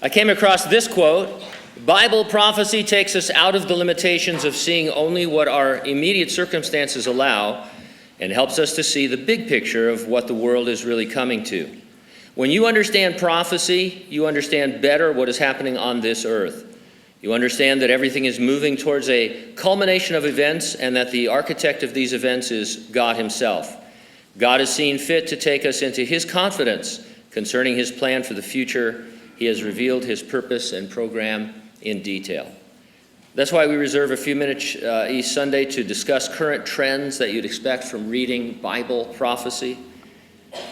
I came across this quote: Bible prophecy takes us out of the limitations of seeing only what our immediate circumstances allow and helps us to see the big picture of what the world is really coming to. When you understand prophecy, you understand better what is happening on this earth. You understand that everything is moving towards a culmination of events and that the architect of these events is God himself. God has seen fit to take us into his confidence concerning his plan for the future. He has revealed his purpose and program in detail. That's why we reserve a few minutes each Sunday to discuss current trends that you'd expect from reading Bible prophecy.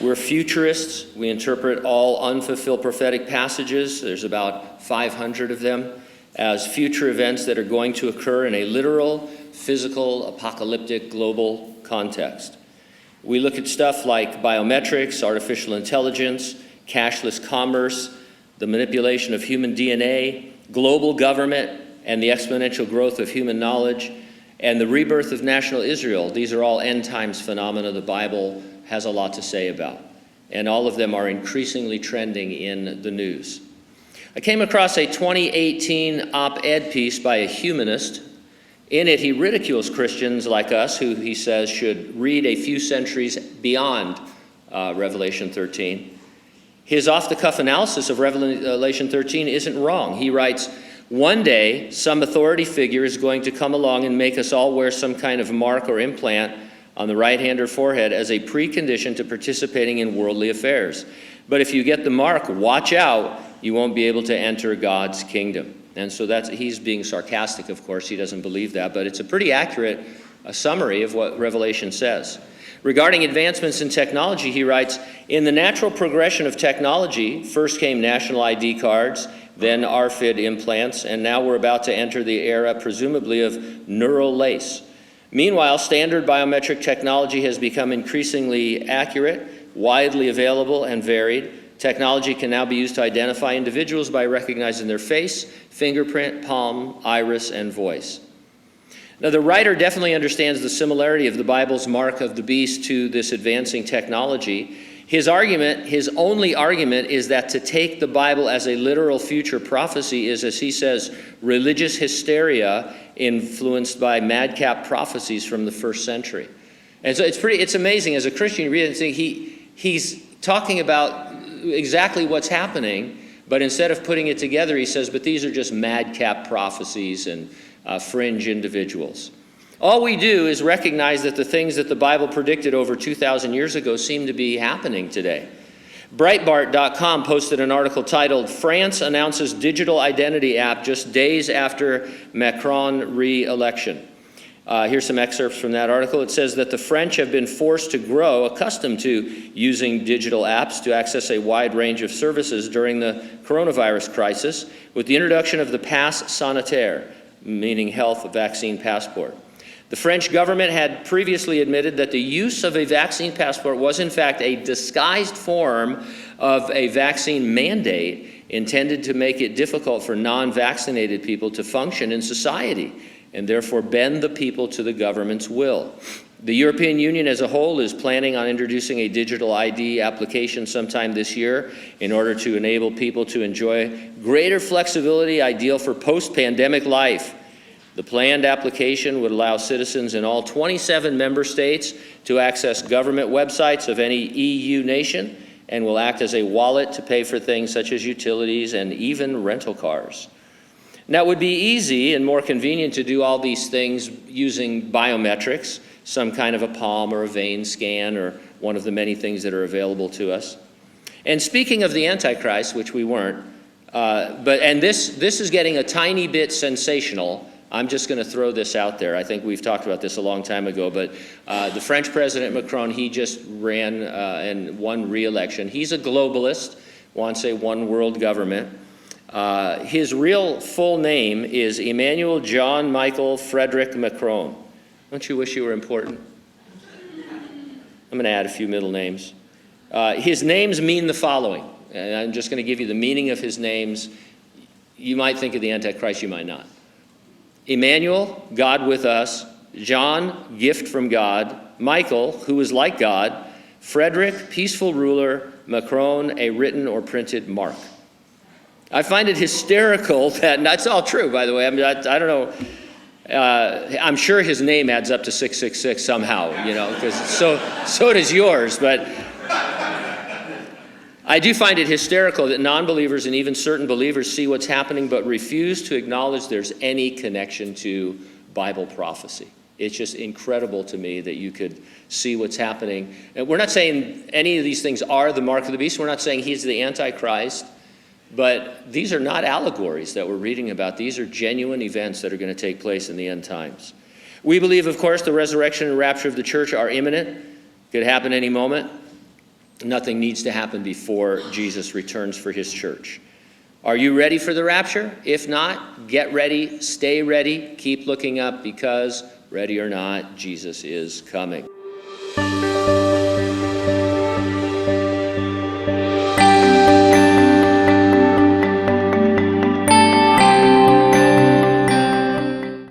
We're futurists. We interpret all unfulfilled prophetic passages, there's about 500 of them, as future events that are going to occur in a literal, physical, apocalyptic, global context. We look at stuff like biometrics, artificial intelligence, cashless commerce, the manipulation of human DNA, global government, and the exponential growth of human knowledge, and the rebirth of national Israel. These are all end times phenomena the Bible has a lot to say about, and all of them are increasingly trending in the news. I came across a 2018 op-ed piece by a humanist. In it, he ridicules Christians like us who he says should read a few centuries beyond Revelation 13. His off-the-cuff analysis of Revelation 13 isn't wrong. He writes, "One day, some authority figure is going to come along and make us all wear some kind of mark or implant on the right hand or forehead as a precondition to participating in worldly affairs. But if you get the mark, watch out, you won't be able to enter God's kingdom." And so he's being sarcastic, of course. He doesn't believe that, but it's a pretty accurate summary of what Revelation says. Regarding advancements in technology, he writes, "In the natural progression of technology, first came national ID cards, then RFID implants, and now we're about to enter the era, presumably, of neural lace. Meanwhile, standard biometric technology has become increasingly accurate, widely available, and varied. Technology can now be used to identify individuals by recognizing their face, fingerprint, palm, iris, and voice." Now, the writer definitely understands the similarity of the Bible's mark of the beast to this advancing technology. His only argument is that to take the Bible as a literal future prophecy is, as he says, religious hysteria influenced by madcap prophecies from the first century. And so it's amazing. As a Christian, you read it and think he's talking about exactly what's happening, but instead of putting it together, he says, but these are just madcap prophecies and fringe individuals. All we do is recognize that the things that the Bible predicted over 2,000 years ago seem to be happening today. Breitbart.com posted an article titled, "France Announces Digital Identity App Just Days After Macron Re-Election." Here's some excerpts from that article. It says that the French have been forced to grow accustomed to using digital apps to access a wide range of services during the coronavirus crisis with the introduction of the Pass Sanitaire, meaning health vaccine passport. The French government had previously admitted that the use of a vaccine passport was in fact a disguised form of a vaccine mandate intended to make it difficult for non-vaccinated people to function in society and therefore bend the people to the government's will. The European Union as a whole is planning on introducing a digital ID application sometime this year in order to enable people to enjoy greater flexibility ideal for post-pandemic life. The planned application would allow citizens in all 27 member states to access government websites of any EU nation and will act as a wallet to pay for things such as utilities and even rental cars. Now, it would be easy and more convenient to do all these things using biometrics, some kind of a palm or a vein scan or one of the many things that are available to us. And speaking of the Antichrist, which we weren't, this is getting a tiny bit sensational. I'm just going to throw this out there. I think we've talked about this a long time ago, but the French President Macron, he just ran and won re-election. He's a globalist, wants a one world government. His real full name is Emmanuel John Michael Frederick Macron. Don't you wish you were important? I'm going to add a few middle names. His names mean the following, and I'm just going to give you the meaning of his names. You might think of the Antichrist, you might not. Emmanuel, God with us. John, gift from God. Michael, who is like God. Frederick, peaceful ruler. Macron, a written or printed mark. I find it hysterical that, and that's all true, by the way. I mean, I don't know. I'm sure his name adds up to 666 somehow, because so does yours. But I do find it hysterical that non-believers and even certain believers see what's happening but refuse to acknowledge there's any connection to Bible prophecy. It's just incredible to me that you could see what's happening. And we're not saying any of these things are the mark of the beast. We're not saying he's the Antichrist. But these are not allegories that we're reading about. These are genuine events that are going to take place in the end times. We believe, of course, the resurrection and rapture of the church are imminent. Could happen any moment. Nothing needs to happen before Jesus returns for his church. Are you ready for the rapture? If not, get ready, stay ready, keep looking up, because ready or not, Jesus is coming.